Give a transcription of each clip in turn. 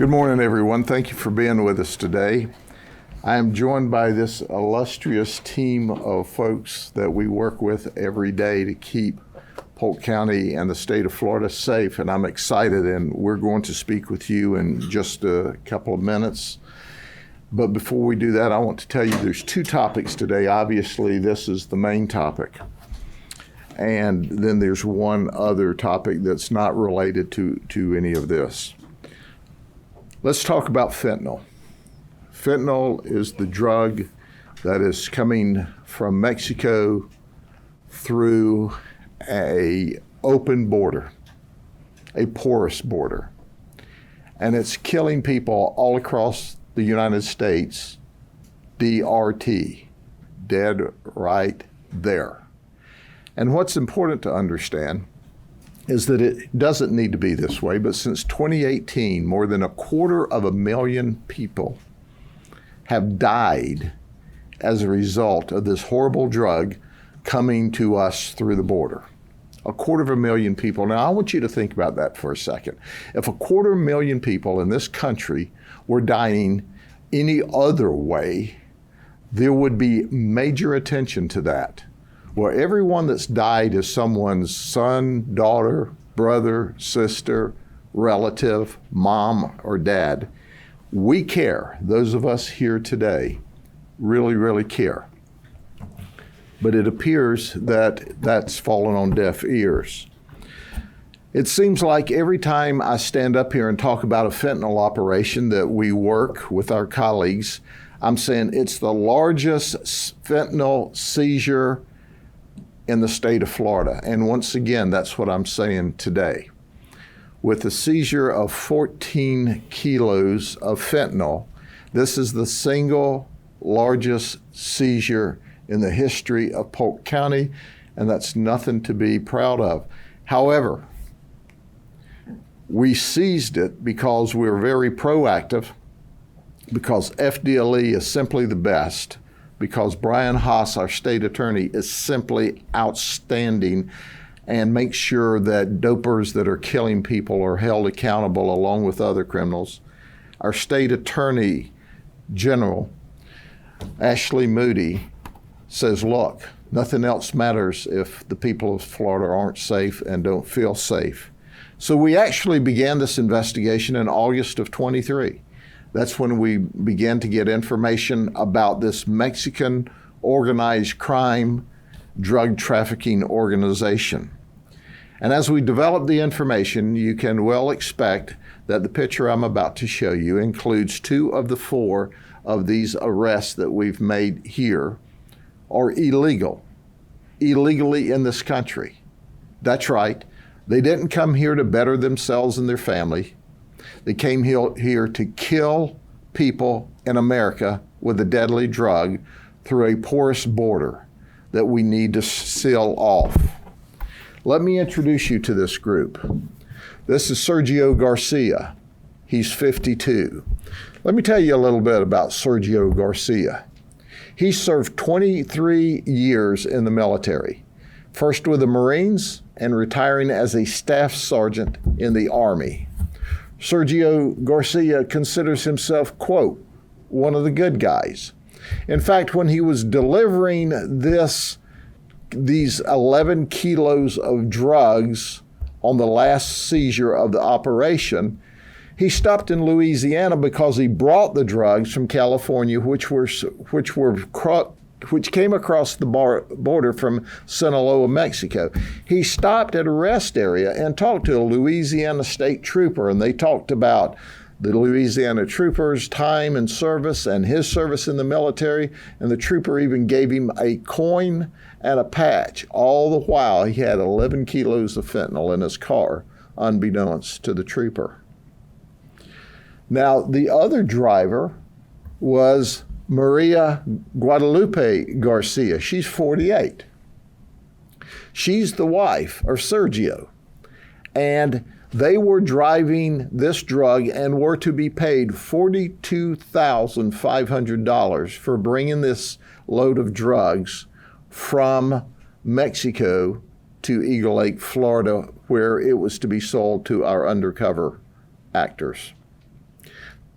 Good morning, everyone. Thank you for being with us today. I am joined by this illustrious team of folks that we work with every day to keep Polk County and the state of Florida safe, and I'm excited, and we're going to speak with you in just a couple of minutes. But before we do that, I want to tell you there's two topics today. Obviously, this is the main topic. And then there's one other topic that's not related to any of this. Let's talk about fentanyl. Fentanyl is the drug that is coming from Mexico through an open border, a porous border. And it's killing people all across the United States, DRT, dead right there. And what's important to understand is that it doesn't need to be this way, but since 2018, more than 250,000 people have died as a result of this horrible drug coming to us through the border. 250,000 people. Now, I want you to think about that for a second. If 250,000 people in this country were dying any other way, there would be major attention to that. Well, everyone that's died is someone's son, daughter, brother, sister, relative, mom, or dad. We care. Those of us here today really, really care. But it appears that that's fallen on deaf ears. It seems like every time I stand up here and talk about a fentanyl operation that we work with our colleagues, I'm saying it's the largest fentanyl seizure in the state of Florida. And once again, that's what I'm saying today. With a seizure of 14 kilos of fentanyl, this is the single largest seizure in the history of Polk County, and that's nothing to be proud of. However, we seized it because we were very proactive, because FDLE is simply the best, because Brian Haas, our state attorney, is simply outstanding and makes sure that dopers that are killing people are held accountable along with other criminals. Our state attorney, General Ashley Moody, says, look, nothing else matters if the people of Florida aren't safe and don't feel safe. So we actually began this investigation in August of 23. That's when we began to get information about this Mexican organized crime drug trafficking organization. And as we developed the information, you can well expect that the picture I'm about to show you includes 2 of the 4 of these arrests that we've made here are illegal, illegally in this country. That's right. They didn't come here to better themselves and their family. They came here to kill people in America with a deadly drug through a porous border that we need to seal off. Let me introduce you to this group. This is Sergio Garcia. He's 52. Let me tell you a little bit about Sergio Garcia. He served 23 years in the military, first with the Marines and retiring as a staff sergeant in the Army. Sergio Garcia considers himself, quote, one of the good guys. In fact, when he was delivering these 11 kilos of drugs on the last seizure of the operation, he stopped in Louisiana because he brought the drugs from California, which came across the border from Sinaloa, Mexico. He stopped at a rest area and talked to a Louisiana state trooper, and they talked about the Louisiana trooper's time and service and his service in the military, and the trooper even gave him a coin and a patch. All the while, he had 11 kilos of fentanyl in his car, unbeknownst to the trooper. Now, the other driver was Maria Guadalupe Garcia. She's 48. She's the wife of Sergio. And they were driving this drug and were to be paid $42,500 for bringing this load of drugs from Mexico to Eagle Lake, Florida, where it was to be sold to our undercover actors.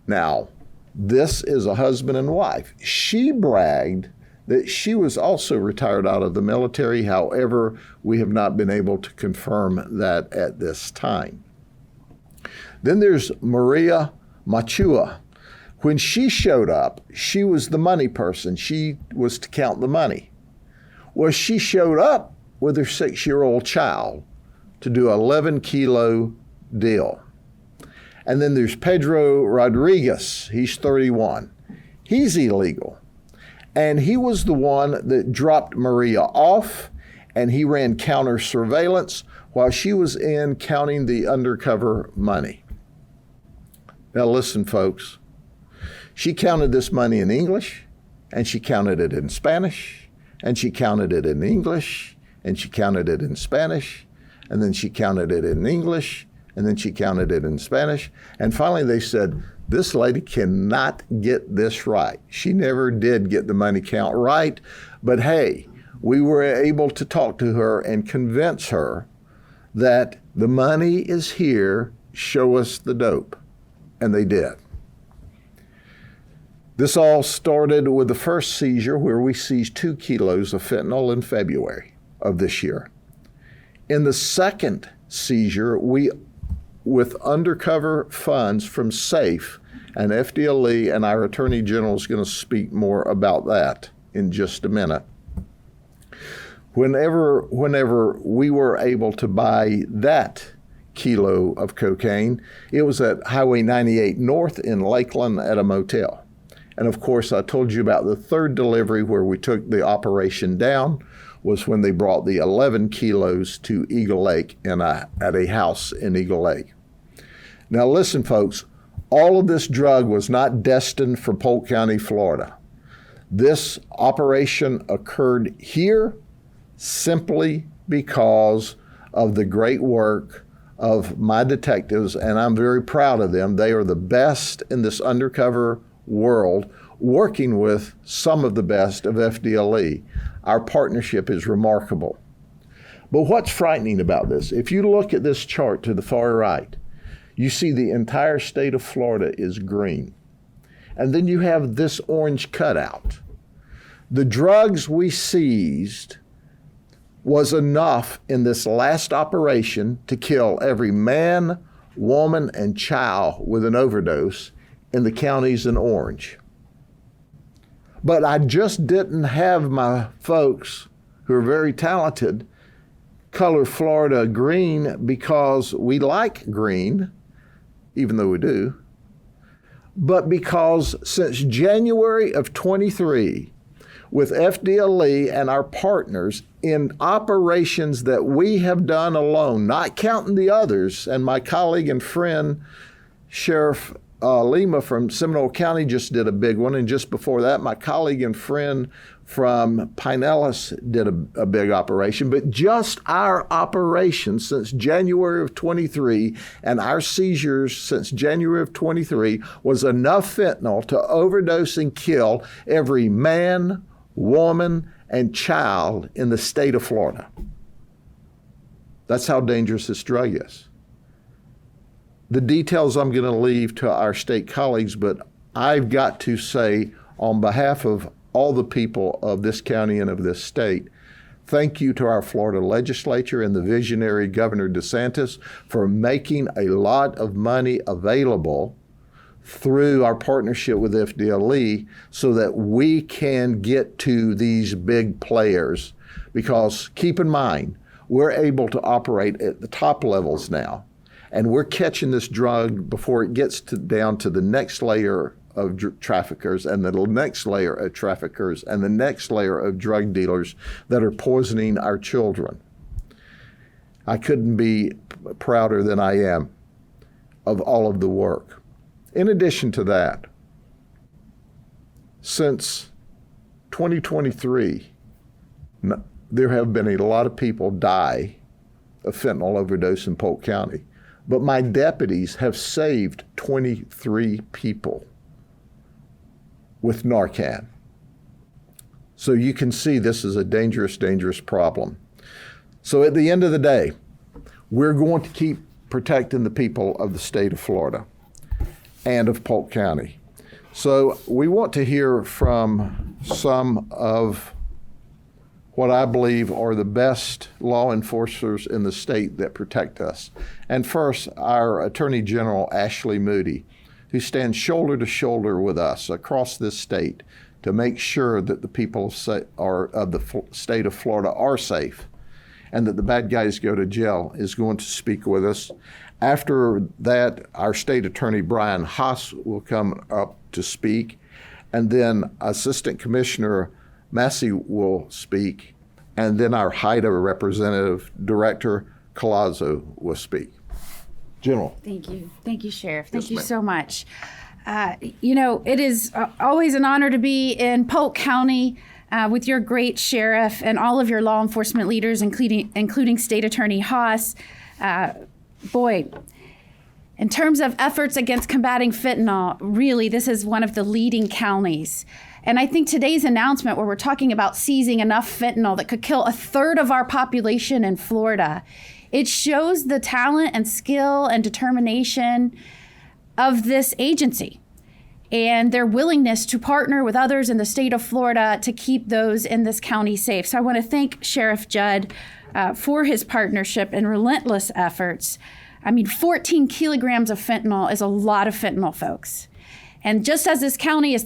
Now, this is a husband and wife. She bragged that she was also retired out of the military. However, we have not been able to confirm that at this time. Then there's Maria Machua. When she showed up, she was the money person. She was to count the money. Well, she showed up with her 6-year-old child to do an 11-kilo deal. And then there's Pedro Rodriguez. He's 31. He's illegal. And he was the one that dropped Maria off, and he ran counter surveillance while she was in counting the undercover money. Now listen, folks. She counted this money in English, and she counted it in Spanish, and she counted it in English, and she counted it in Spanish, and then she counted it in English, and then she counted it in Spanish. And finally they said, this lady cannot get this right. She never did get the money count right, but hey, we were able to talk to her and convince her that the money is here, show us the dope. And they did. This all started with the first seizure where we seized 2 kilos of fentanyl in February of this year. In the second seizure, we, with undercover funds from SAFE and FDLE, and our Attorney General is going to speak more about that in just a minute. Whenever we were able to buy that kilo of cocaine, it was at Highway 98 North in Lakeland at a motel. And of course, I told you about the third delivery where we took the operation down was when they brought the 11 kilos to Eagle Lake at a house in Eagle Lake. Now listen, folks, all of this drug was not destined for Polk County, Florida. This operation occurred here simply because of the great work of my detectives, and I'm very proud of them. They are the best in this undercover world, working with some of the best of FDLE. Our partnership is remarkable. But what's frightening about this? If you look at this chart to the far right, you see the entire state of Florida is green. And then you have this orange cutout. The drugs we seized was enough in this last operation to kill every man, woman, and child with an overdose in the counties in orange. But I just didn't have my folks, who are very talented, color Florida green because we like green, even though we do, but because since January of 23, with FDLE and our partners in operations that we have done alone, not counting the others, and my colleague and friend, Sheriff Lima from Seminole County just did a big one, and just before that, my colleague and friend from Pinellas did a big operation. But just our operations since January of 23 and our seizures since January of 23 was enough fentanyl to overdose and kill every man, woman, and child in the state of Florida. That's how dangerous this drug is. The details I'm going to leave to our state colleagues, but I've got to say on behalf of all the people of this county and of this state, thank you to our Florida legislature and the visionary Governor DeSantis for making a lot of money available through our partnership with FDLE so that we can get to these big players. Because keep in mind, we're able to operate at the top levels now. And we're catching this drug before it gets down to the next layer of traffickers and the next layer of traffickers and the next layer of drug dealers that are poisoning our children. I couldn't be prouder than I am of all of the work. In addition to that, since 2023, there have been a lot of people die of fentanyl overdose in Polk County. But my deputies have saved 23 people with Narcan. So you can see this is a dangerous, dangerous problem. So at the end of the day, we're going to keep protecting the people of the state of Florida. and of Polk County. So we want to hear from some of what I believe are the best law enforcers in the state that protect us. And first, our Attorney General Ashley Moody, who stands shoulder to shoulder with us across this state to make sure that the people of the state of Florida are safe and that the bad guys go to jail, is going to speak with us. After that, our State Attorney Brian Haas will come up to speak, and then Assistant Commissioner Massie will speak, and then our HIDA representative, Director Collazo, will speak. General. Thank you. Thank you, Sheriff. Thank Yes, you ma'am. so much. It is always an honor to be in Polk County with your great sheriff and all of your law enforcement leaders, including State Attorney Haas. Boy, in terms of efforts against combating fentanyl, really, this is one of the leading counties. And I think today's announcement, where we're talking about seizing enough fentanyl that could kill a third of our population in Florida, it shows the talent and skill and determination of this agency and their willingness to partner with others in the state of Florida to keep those in this county safe. So I want to thank Sheriff Judd for his partnership and relentless efforts. 14 kilograms of fentanyl is a lot of fentanyl, folks. And just as this county is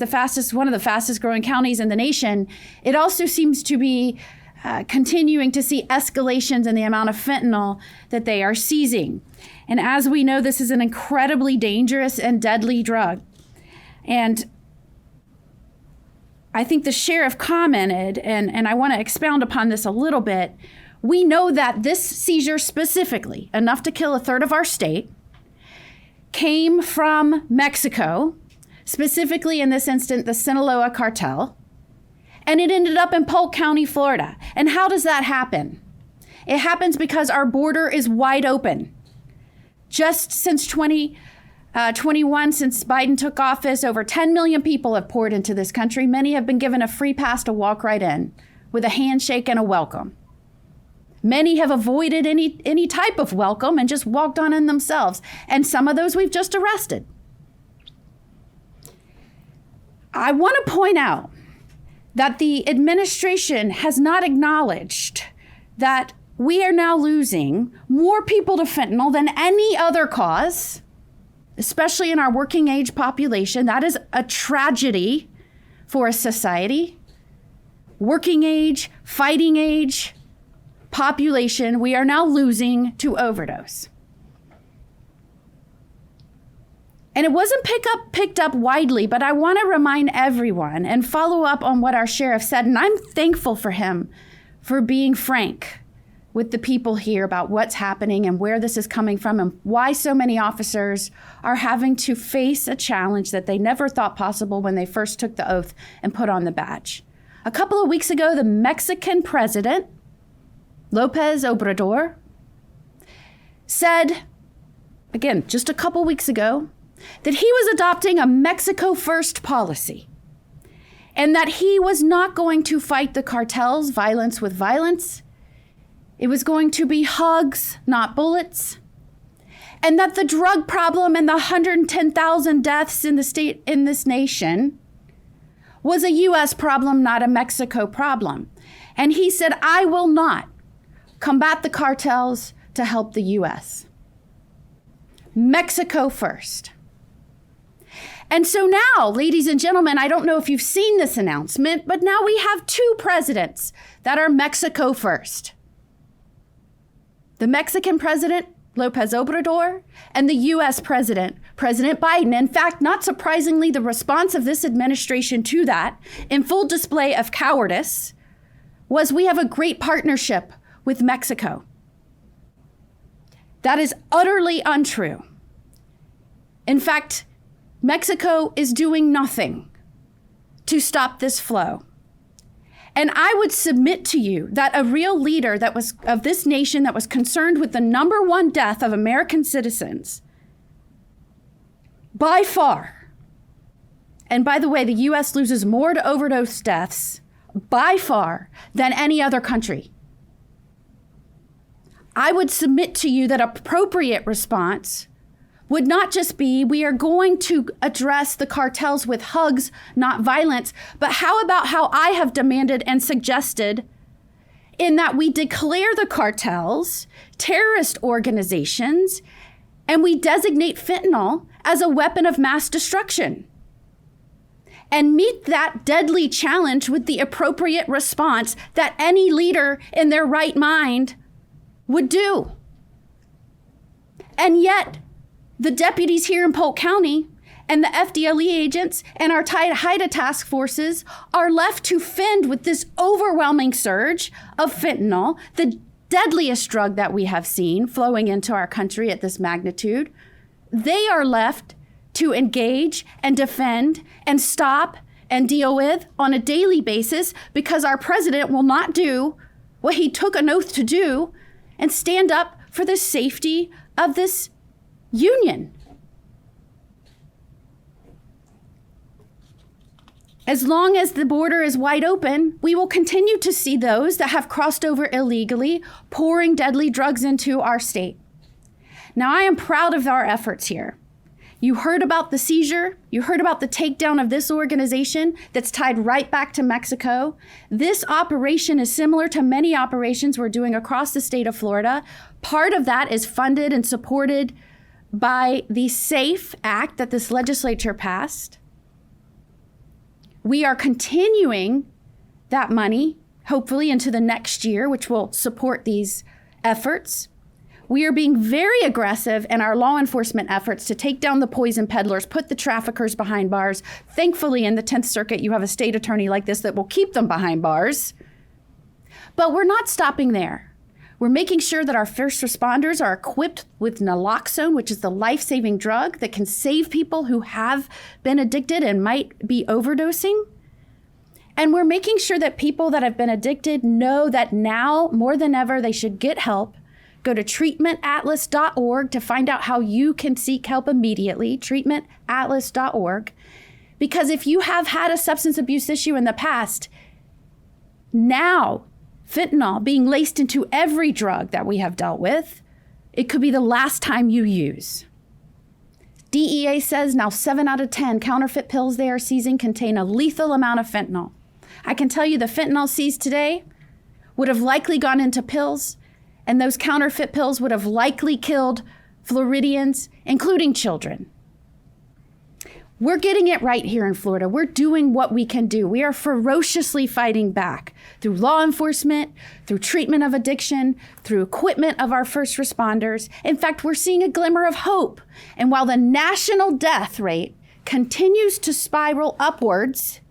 one of the fastest growing counties in the nation, it also seems to be continuing to see escalations in the amount of fentanyl that they are seizing. And as we know, this is an incredibly dangerous and deadly drug. And I think the sheriff commented, and I want to expound upon this a little bit. We know that this seizure specifically, enough to kill a third of our state, came from Mexico, specifically in this instant, the Sinaloa cartel, and it ended up in Polk County, Florida. And how does that happen? It happens because our border is wide open. Just since 2021, since Biden took office, over 10 million people have poured into this country. Many have been given a free pass to walk right in with a handshake and a welcome. Many have avoided any type of welcome and just walked on in themselves. And some of those we've just arrested. I want to point out that the administration has not acknowledged that we are now losing more people to fentanyl than any other cause, especially in our working age population. That is a tragedy for a society. Working age, fighting age population, we are now losing to overdose. And it wasn't picked up widely, but I want to remind everyone and follow up on what our sheriff said. And I'm thankful for him for being frank with the people here about what's happening and where this is coming from and why so many officers are having to face a challenge that they never thought possible when they first took the oath and put on the badge. A couple of weeks ago, the Mexican president, Lopez Obrador, said, again, just a couple weeks ago, that he was adopting a Mexico First policy and that he was not going to fight the cartels, violence with violence. It was going to be hugs, not bullets. And that the drug problem and the 110,000 deaths in this nation was a U.S. problem, not a Mexico problem. And he said, I will not combat the cartels to help the U.S. Mexico first. And so now, ladies and gentlemen, I don't know if you've seen this announcement, but now we have two presidents that are Mexico first. The Mexican president, Lopez Obrador, and the U.S. president, President Biden. In fact, not surprisingly, the response of this administration to that, in full display of cowardice, was we have a great partnership with Mexico. That is utterly untrue. In fact, Mexico is doing nothing to stop this flow. And I would submit to you that a real leader of this nation that was concerned with the number one death of American citizens, by far, and by the way, the U.S. loses more to overdose deaths by far than any other country. I would submit to you that appropriate response would not just be, we are going to address the cartels with hugs, not violence, but how about how I have demanded and suggested in that we declare the cartels terrorist organizations and we designate fentanyl as a weapon of mass destruction and meet that deadly challenge with the appropriate response that any leader in their right mind would do. And yet, the deputies here in Polk County and the FDLE agents and our HIDTA task forces are left to fend with this overwhelming surge of fentanyl, the deadliest drug that we have seen flowing into our country at this magnitude. They are left to engage and defend and stop and deal with on a daily basis because our president will not do what he took an oath to do and stand up for the safety of this union. As long as the border is wide open, we will continue to see those that have crossed over illegally pouring deadly drugs into our state. Now, I am proud of our efforts here. You heard about the seizure. You heard about the takedown of this organization that's tied right back to Mexico. This operation is similar to many operations we're doing across the state of Florida. Part of that is funded and supported by the SAFE Act that this legislature passed. We are continuing that money, hopefully into the next year, which will support these efforts. We are being very aggressive in our law enforcement efforts to take down the poison peddlers, put the traffickers behind bars. Thankfully, in the 10th Circuit, you have a state attorney like this that will keep them behind bars. But we're not stopping there. We're making sure that our first responders are equipped with naloxone, which is the life-saving drug that can save people who have been addicted and might be overdosing. And we're making sure that people that have been addicted know that now, more than ever, they should get help. Go to treatmentatlas.org to find out how you can seek help immediately, treatmentatlas.org. Because if you have had a substance abuse issue in the past, now fentanyl being laced into every drug that we have dealt with, it could be the last time you use. DEA says now 7 out of 10 counterfeit pills they are seizing contain a lethal amount of fentanyl. I can tell you the fentanyl seized today would have likely gone into pills, and those counterfeit pills would have likely killed Floridians, including children. We're getting it right here in Florida. We're doing what we can do. We are ferociously fighting back through law enforcement, through treatment of addiction, through equipment of our first responders. In fact, we're seeing a glimmer of hope. And while the national death rate continues to spiral upwards,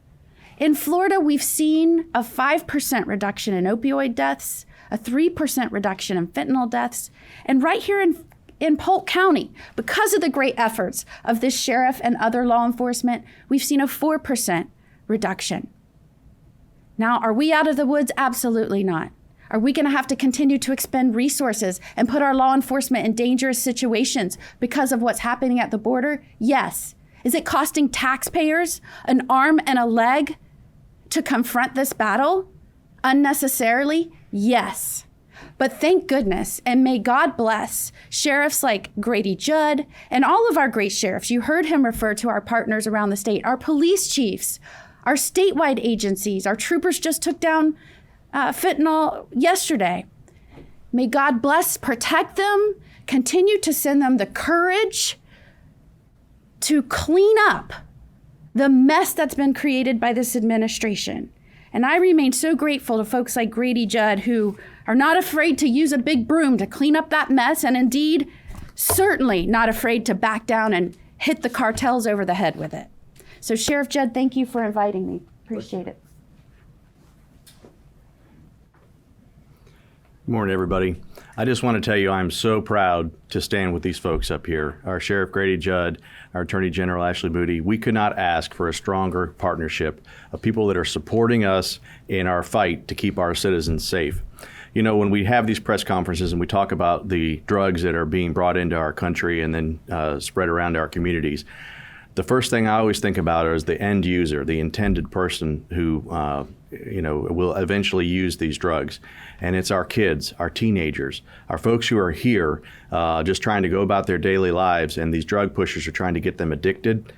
in Florida, we've seen a 5% reduction in opioid deaths, a 3% reduction in fentanyl deaths. And right here in Polk County, because of the great efforts of this sheriff and other law enforcement, we've seen a 4% reduction. Now, are we out of the woods? Absolutely not. Are we going to have to continue to expend resources and put our law enforcement in dangerous situations because of what's happening at the border? Yes. Is it costing taxpayers an arm and a leg to confront this battle unnecessarily? Yes. But thank goodness, and may God bless sheriffs like Grady Judd and all of our great sheriffs. You heard him refer to our partners around the state, our police chiefs, our statewide agencies. Our troopers just took down fentanyl yesterday. May God bless, protect them, continue to send them the courage to clean up the mess that's been created by this administration. And I remain so grateful to folks like Grady Judd who are not afraid to use a big broom to clean up that mess, and indeed, certainly not afraid to back down and hit the cartels over the head with it. So Sheriff Judd, thank you for inviting me. Appreciate it. Good morning, everybody. I just want to tell you I'm so proud to stand with these folks up here. Our Sheriff Grady Judd, our Attorney General Ashley Moody. We could not ask for a stronger partnership of people that are supporting us in our fight to keep our citizens safe. You know, when we have these press conferences and we talk about the drugs that are being brought into our country and then spread around our communities, the first thing I always think about is the end user, the intended person who will eventually use these drugs. And it's our kids, our teenagers, our folks who are here just trying to go about their daily lives, and these drug pushers are trying to get them addicted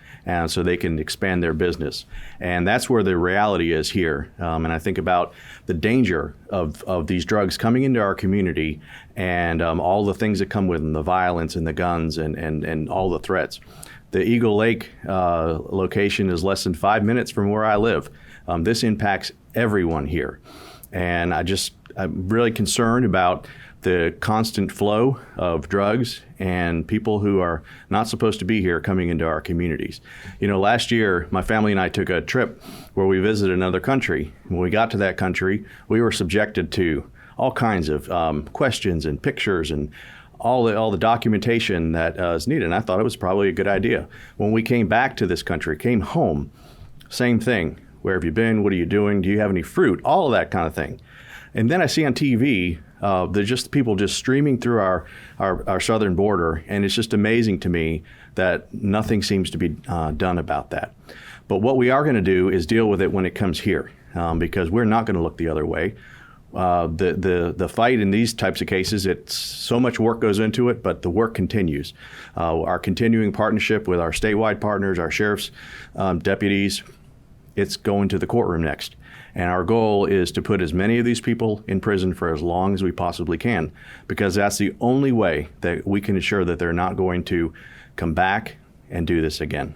so they can expand their business. And that's where the reality is here. And I think about the danger of these drugs coming into our community and all the things that come with them, the violence and the guns and all the threats. The Eagle Lake location is less than 5 minutes from where I live. This impacts everyone here. And I'm really concerned about the constant flow of drugs and people who are not supposed to be here coming into our communities. Last year, my family and I took a trip where we visited another country. When we got to that country, we were subjected to all kinds of questions and pictures and all the documentation that is needed. And I thought it was probably a good idea. When we came back to this country, came home, same thing. Where have you been? What are you doing? Do you have any fruit? All of that kind of thing. And then I see on TV, there's just people just streaming through our southern border. And it's just amazing to me that nothing seems to be done about that. But what we are going to do is deal with it when it comes here, because we're not going to look the other way. The fight in these types of cases, it's so much work goes into it, but the work continues. Our continuing partnership with our statewide partners, our sheriff's deputies, it's going to the courtroom next. And our goal is to put as many of these people in prison for as long as we possibly can, because that's the only way that we can ensure that they're not going to come back and do this again.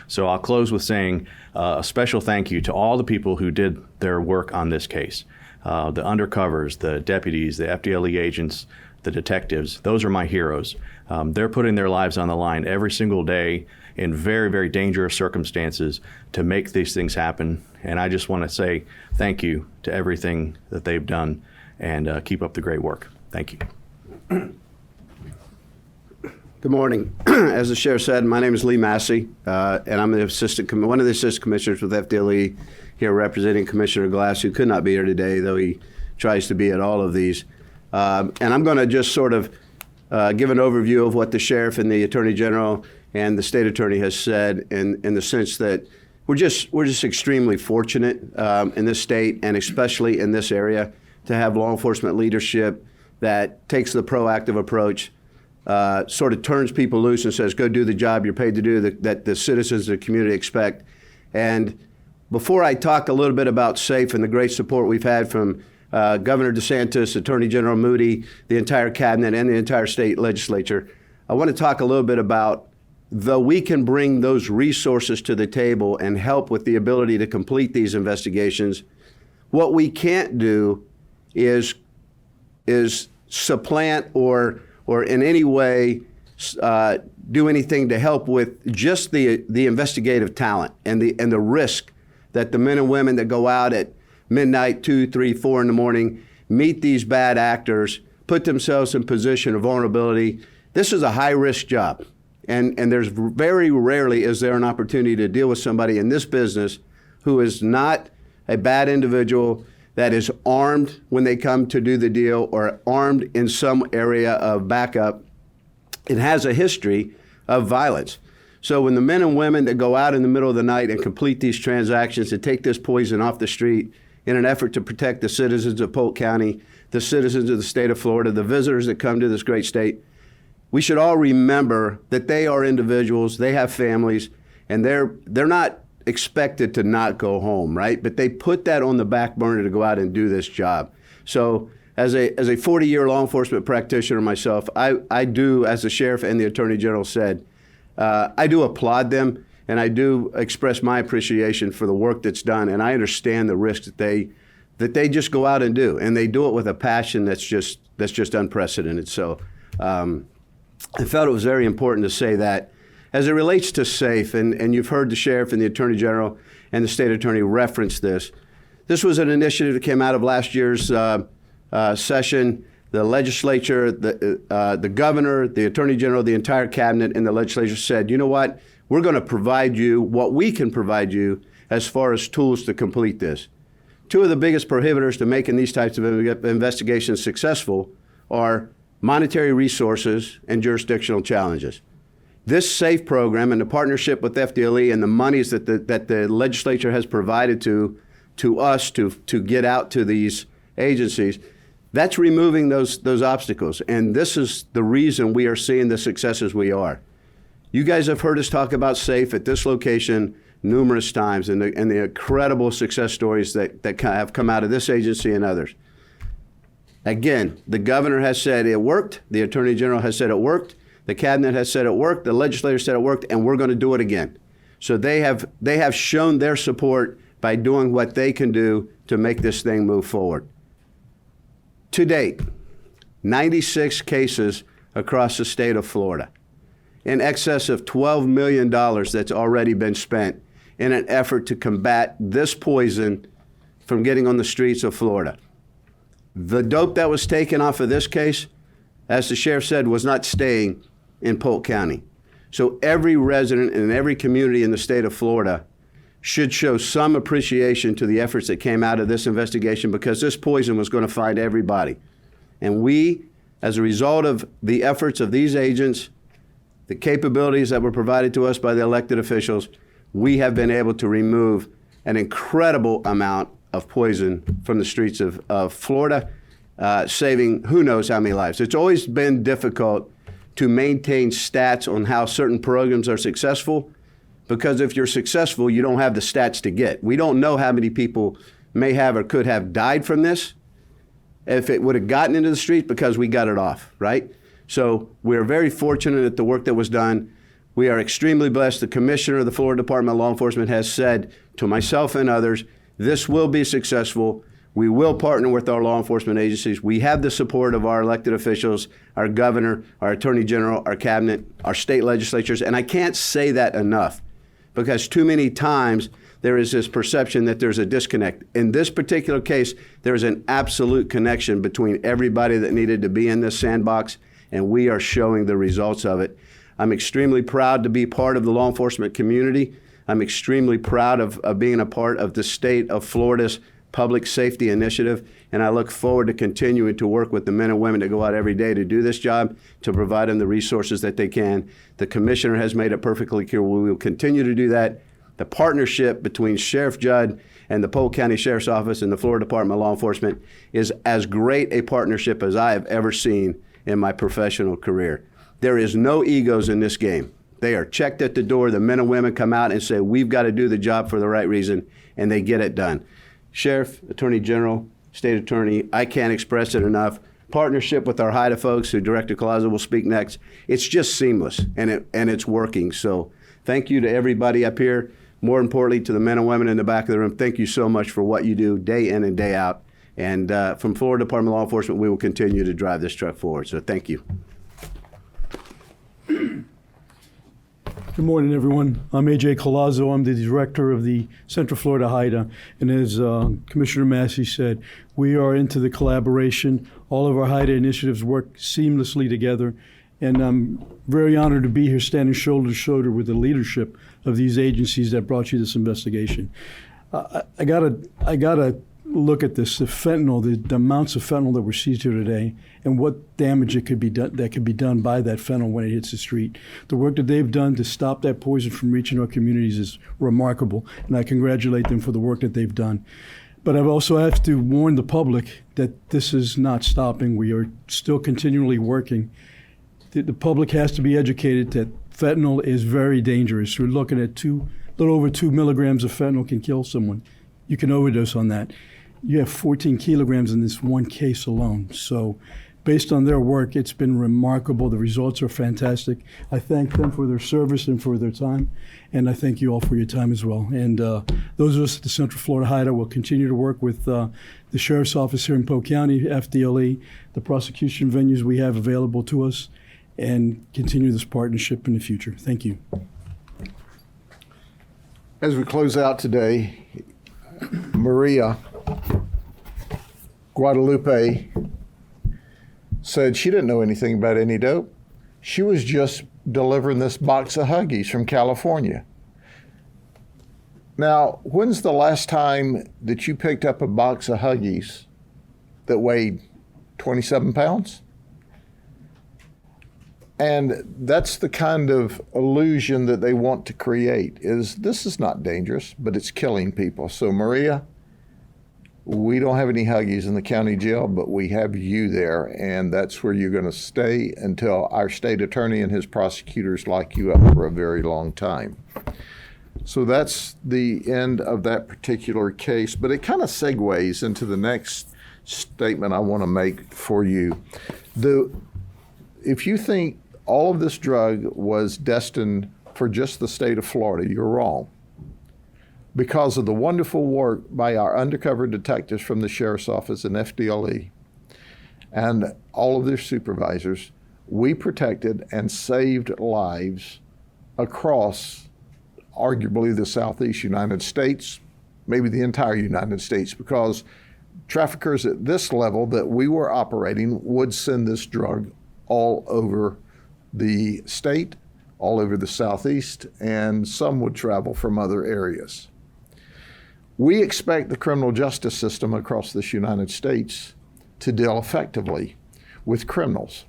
So I'll close with saying a special thank you to all the people who did their work on this case. The undercovers, the deputies, the FDLE agents, the detectives, those are my heroes. They're putting their lives on the line every single day in very, very dangerous circumstances to make these things happen. And I just want to say thank you to everything that they've done, and keep up the great work. Thank you. Good morning. As the sheriff said, my name is Lee Massie, and I'm one of the assistant commissioners with FDLE here representing Commissioner Glass, who could not be here today, though he tries to be at all of these. And I'm going to just sort of give an overview of what the sheriff and the attorney general and the state attorney has said, in the sense that we're just extremely fortunate in this state, and especially in this area, to have law enforcement leadership that takes the proactive approach, sort of turns people loose and says, go do the job you're paid to do, that the citizens of the community expect. And before I talk a little bit about SAFE and the great support we've had from Governor DeSantis, Attorney General Moody, the entire cabinet, and the entire state legislature, I want to talk a little bit about, though we can bring those resources to the table and help with the ability to complete these investigations, what we can't do is supplant or in any way do anything to help with just the investigative talent and the risk that the men and women that go out at midnight, 2, 3, 4 in the morning, meet these bad actors, put themselves in position of vulnerability. This is a high-risk job. And there's very rarely is there an opportunity to deal with somebody in this business who is not a bad individual, that is armed when they come to do the deal, or armed in some area of backup, and has a history of violence. So when the men and women that go out in the middle of the night and complete these transactions and take this poison off the street in an effort to protect the citizens of Polk County, the citizens of the state of Florida, the visitors that come to this great state, we should all remember that they are individuals, they have families, and they're not expected to not go home, right? But they put that on the back burner to go out and do this job. So as a 40-year law enforcement practitioner myself, I do, as the sheriff and the attorney general said, I do applaud them, and I do express my appreciation for the work that's done, and I understand the risks that they just go out and do, and they do it with a passion that's just unprecedented. So I felt it was very important to say that. As it relates to SAFE, and you've heard the sheriff and the attorney general and the state attorney reference this. This was an initiative that came out of last year's session. The legislature, the governor, the attorney general, the entire cabinet, and the legislature said, you know what? We're going to provide you what we can provide you as far as tools to complete this. Two of the biggest prohibitors to making these types of investigations successful are monetary resources and jurisdictional challenges. This SAFE program and the partnership with FDLE and the monies that the legislature has provided to us to get out to these agencies, that's removing those obstacles. And this is the reason we are seeing the successes we are. You guys have heard us talk about SAFE at this location numerous times, and the incredible success stories that have come out of this agency and others. Again, the governor has said it worked. The attorney general has said it worked. The cabinet has said it worked. The legislature said it worked, and we're going to do it again. So they have shown their support by doing what they can do to make this thing move forward. To date, 96 cases across the state of Florida, in excess of $12 million that's already been spent in an effort to combat this poison from getting on the streets of Florida. The dope that was taken off of this case, as the sheriff said, was not staying in Polk County. So every resident in every community in the state of Florida should show some appreciation to the efforts that came out of this investigation, because this poison was going to find everybody. And we, as a result of the efforts of these agents, the capabilities that were provided to us by the elected officials, we have been able to remove an incredible amount of poison from the streets of Florida, saving who knows how many lives. It's always been difficult to maintain stats on how certain programs are successful, because if you're successful, you don't have the stats to get. We don't know how many people may have or could have died from this if it would have gotten into the streets, because we got it off, right? So we're very fortunate at the work that was done. We are extremely blessed. The commissioner of the Florida Department of Law Enforcement has said to myself and others, this will be successful. We will partner with our law enforcement agencies. We have the support of our elected officials, our governor, our attorney general, our cabinet, our state legislatures. And I can't say that enough, because too many times there is this perception that there's a disconnect. In this particular case, there's an absolute connection between everybody that needed to be in this sandbox, and we are showing the results of it. I'm extremely proud to be part of the law enforcement community. I'm extremely proud of being a part of the state of Florida's public safety initiative, and I look forward to continuing to work with the men and women that go out every day to do this job, to provide them the resources that they can. The commissioner has made it perfectly clear we will continue to do that. The partnership between Sheriff Judd and the Polk County Sheriff's Office and the Florida Department of Law Enforcement is as great a partnership as I have ever seen in my professional career. There is no egos in this game. They are checked at the door. The men and women come out and say, we've got to do the job for the right reason, and they get it done. Sheriff, Attorney General, State Attorney, I can't express it enough. Partnership with our HIDA folks, who Director Collazo will speak next, it's just seamless, and it's working. So thank you to everybody up here. More importantly, to the men and women in the back of the room, thank you so much for what you do day in and day out. And from Florida Department of Law Enforcement, we will continue to drive this truck forward. So thank you. Good morning, everyone. I'm A.J. Collazo. I'm the director of the Central Florida HIDA. And as Commissioner Massie said, we are into the collaboration. All of our HIDA initiatives work seamlessly together. And I'm very honored to be here standing shoulder to shoulder with the leadership of these agencies that brought you this investigation. I gotta look at this, the fentanyl, the amounts of fentanyl that were seized here today, and what damage it could be done, that could be done by that fentanyl when it hits the street. The work that they've done to stop that poison from reaching our communities is remarkable, and I congratulate them for the work that they've done. But I also have to warn the public that this is not stopping. We are still continually working. The public has to be educated that fentanyl is very dangerous. We're looking at a little over 2 milligrams of fentanyl can kill someone. You can overdose on that. You have 14 kilograms in this one case alone. So based on their work, it's been remarkable. The results are fantastic. I thank them for their service and for their time. And I thank you all for your time as well. And those of us at the Central Florida HIDA will continue to work with the Sheriff's Office here in Polk County, FDLE, the prosecution venues we have available to us, and continue this partnership in the future. Thank you. As we close out today, Maria Guadalupe said she didn't know anything about any dope. She was just delivering this box of Huggies from California. Now, when's the last time that you picked up a box of Huggies that weighed 27 pounds? And that's the kind of illusion that they want to create, is this is not dangerous, but it's killing people. So Maria, we don't have any Huggies in the county jail, but we have you there, and that's where you're going to stay until our state attorney and his prosecutors lock you up for a very long time. So that's the end of that particular case, but it kind of segues into the next statement I want to make for you. If you think all of this drug was destined for just the state of Florida, you're wrong. Because of the wonderful work by our undercover detectives from the Sheriff's Office and FDLE and all of their supervisors, we protected and saved lives across arguably the Southeast United States, maybe the entire United States, because traffickers at this level that we were operating would send this drug all over the state, all over the Southeast, and some would travel from other areas. We expect the criminal justice system across this United States to deal effectively with criminals.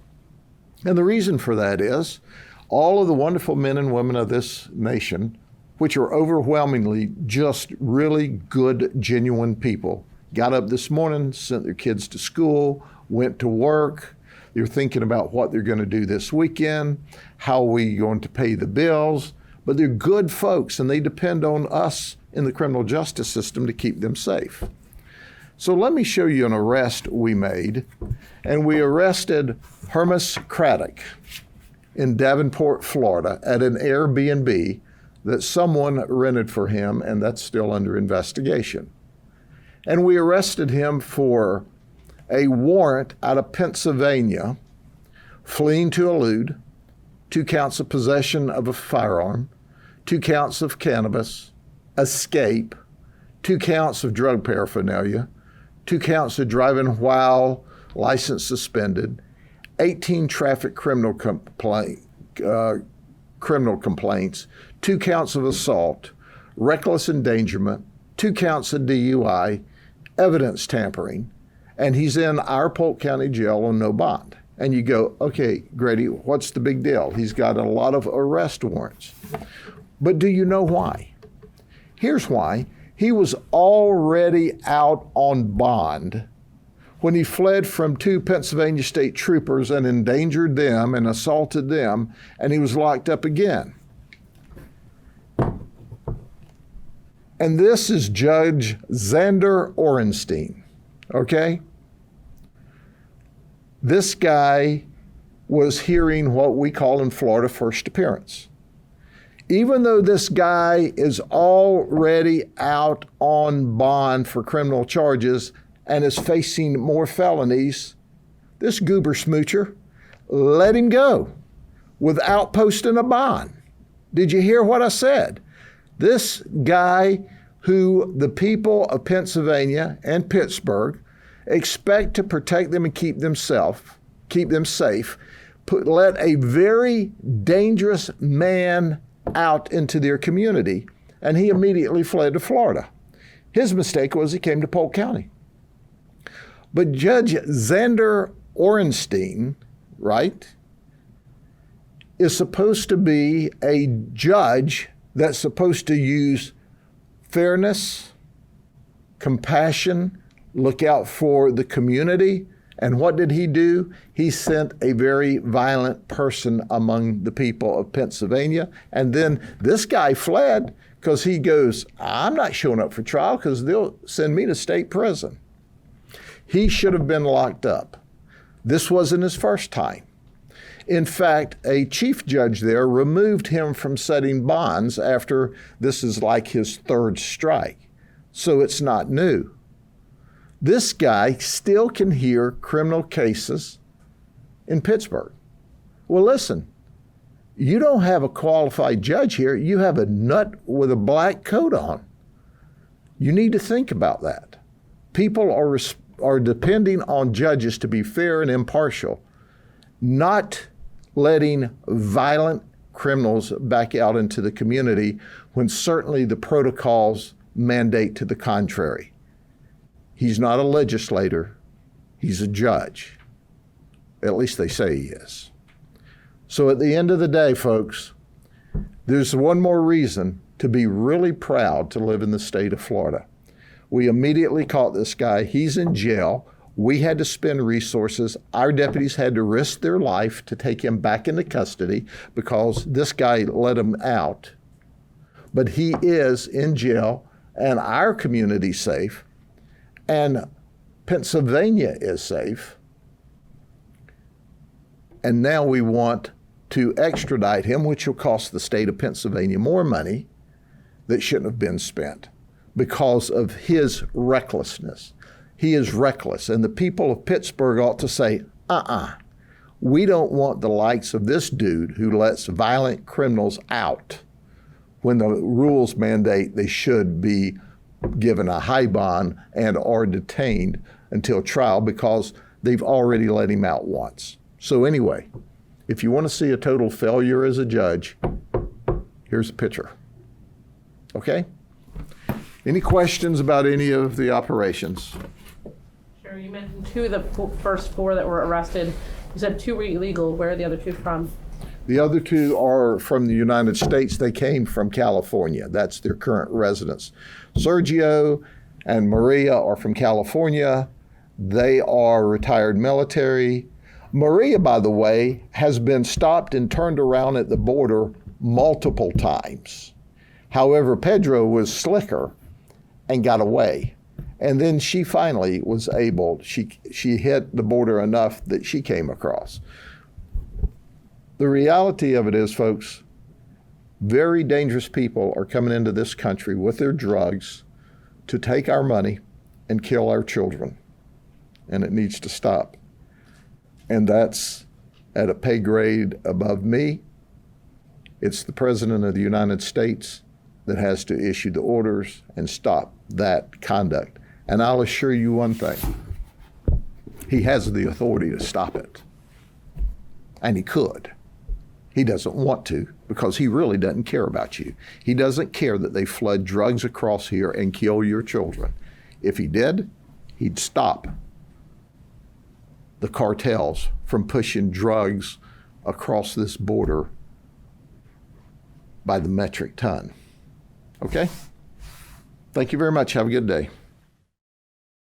And the reason for that is all of the wonderful men and women of this nation, which are overwhelmingly just really good, genuine people, got up this morning, sent their kids to school, went to work. They're thinking about what they're going to do this weekend, how are we going to pay the bills. But they're good folks, and they depend on us in the criminal justice system to keep them safe. So let me show you an arrest we made. And we arrested Hermas Craddock in Davenport, Florida, at an Airbnb that someone rented for him, and that's still under investigation. And we arrested him for a warrant out of Pennsylvania, fleeing to elude, 2 counts of possession of a firearm, 2 counts of cannabis, escape, 2 counts of drug paraphernalia, 2 counts of driving while license suspended, 18 traffic criminal complaints, 2 counts of assault, reckless endangerment, 2 counts of DUI, evidence tampering, and he's in our Polk County Jail on no bond. And you go, okay, Grady, what's the big deal? He's got a lot of arrest warrants. But do you know why? Here's why. He was already out on bond when he fled from 2 Pennsylvania state troopers and endangered them and assaulted them, and he was locked up again. And this is Judge Xander Orenstein, okay? This guy was hearing what we call in Florida first appearance. Even though this guy is already out on bond for criminal charges and is facing more felonies, this goober smoocher let him go without posting a bond. Did you hear what I said? This guy who the people of Pennsylvania and Pittsburgh expect to protect them and keep them safe, let a very dangerous man out into their community, and he immediately fled to Florida. His mistake was he came to Polk County. But Judge Xander Orenstein, right, is supposed to be a judge that's supposed to use fairness, compassion, look out for the community. And what did he do? He sent a very violent person among the people of Pennsylvania. And then this guy fled because he goes, I'm not showing up for trial because they'll send me to state prison. He should have been locked up. This wasn't his first time. In fact, a chief judge there removed him from setting bonds after this is like his 3rd strike. So it's not new. This guy still can hear criminal cases in Pittsburgh. Well, listen, you don't have a qualified judge here. You have a nut with a black coat on. You need to think about that. People are depending on judges to be fair and impartial, not letting violent criminals back out into the community when certainly the protocols mandate to the contrary. He's not a legislator, he's a judge. At least they say he is. So at the end of the day, folks, there's one more reason to be really proud to live in the state of Florida. We immediately caught this guy. He's in jail. We had to spend resources. Our deputies had to risk their life to take him back into custody because this guy let him out. But he is in jail, and our community's safe, and Pennsylvania is safe. And now we want to extradite him, which will cost the state of Pennsylvania more money that shouldn't have been spent because of his recklessness. He is reckless, and the people of Pittsburgh ought to say, we don't want the likes of this dude who lets violent criminals out when the rules mandate they should be given a high bond and are detained until trial because they've already let him out once. So anyway, if you want to see a total failure as a judge, here's a picture. Okay? Any questions about any of the operations? Sure, you mentioned 2 of the first 4 that were arrested. You said 2 were illegal. Where are the other 2 from? The other 2 are from the United States. They came from California. That's their current residence. Sergio and Maria are from California. They are retired military. Maria, by the way, has been stopped and turned around at the border multiple times. However, Pedro was slicker and got away. And then she finally was able, she hit the border enough that she came across. The reality of it is, folks, very dangerous people are coming into this country with their drugs to take our money and kill our children. And it needs to stop. And that's at a pay grade above me. It's the President of the United States that has to issue the orders and stop that conduct. And I'll assure you one thing, he has the authority to stop it. And he could. He doesn't want to because he really doesn't care about you. He doesn't care that they flood drugs across here and kill your children. If he did, he'd stop the cartels from pushing drugs across this border by the metric ton. Okay? Thank you very much. Have a good day.